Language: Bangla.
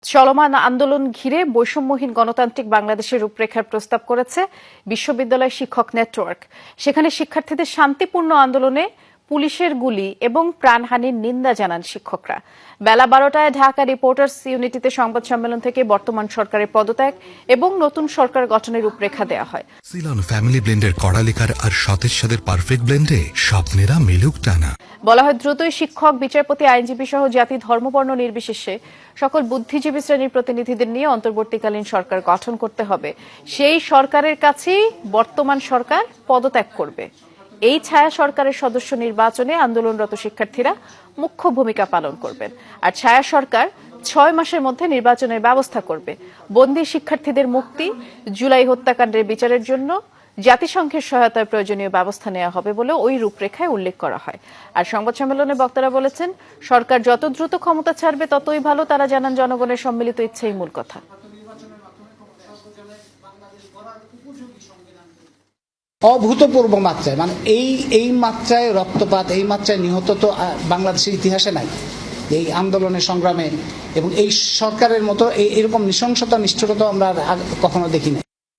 চলমান আন্দোলন ঘিরে বৈষম্যহীন গণতান্ত্রিক বাংলাদেশের রূপরেখার প্রস্তাব করেছে বিশ্ববিদ্যালয় শিক্ষক নেটওয়ার্ক। সেখানে শিক্ষার্থীদের শান্তিপূর্ণ আন্দোলনে পুলিশের গুলি এবং প্রাণহানির নিন্দা জানান শিক্ষকরা। বেলা 12টায় ঢাকা রিপোর্টার্স ইউনিটিতে সংবাদ সম্মেলন থেকে বর্তমান সরকারের পদত্যাগ এবং নতুন সরকার গঠনের রূপরেখা দেওয়া হয়। সিলন ফ্যামিলি ব্লেন্ডের কড়া লেখার আর সতেজ স্বাদের পারফেক্ট ব্লেন্ডে স্বপ্নেরা মেলুক টানা। বলা হয় দ্রুতই শিক্ষক, বিচারপতি, আইনজীবী সহ জাতি, ধর্মবর্ণ নির্বিশেষে সকল বুদ্ধিজীবী শ্রেণীর প্রতিনিধিদের নিয়ে অন্তর্বর্তীকালীন সরকার গঠন করতে হবে। সেই সরকারের কাছেই বর্তমান সরকার পদত্যাগ করবে। এই ছায়া সরকারের সদস্য নির্বাচনে আন্দোলনরত শিক্ষার্থীরা মুখ্য ভূমিকা পালন করবেন। আর ছায়া সরকার 6 মাসের মধ্যে নির্বাচনের ব্যবস্থা করবে। বন্দী শিক্ষার্থীদের মুক্তি, জুলাই হত্যাকাণ্ডের বিচারের জন্য জাতিসংঘের সহায়তায় প্রয়োজনীয় ব্যবস্থা নেওয়া হবে বলে ওই রূপরেখায় উল্লেখ করা হয়। আর সংবাদ সম্মেলনে বক্তারা বলেছেন, সরকার যত দ্রুত ক্ষমতা ছাড়বে ততই ভালো। তারা জানান, জনগণের সম্মিলিত ইচ্ছাই মূল কথা। অভূতপূর্ব মাত্রায়, মানে এই মাত্রায় রক্তপাত, এই মাত্রায় নিহত তো বাংলাদেশের ইতিহাসে নাই। এই আন্দোলনের সংগ্রামে এবং এই সরকারের মতো এরকম নৃশংসতা, নিষ্ঠুরতা আমরা কখনো দেখি নাই।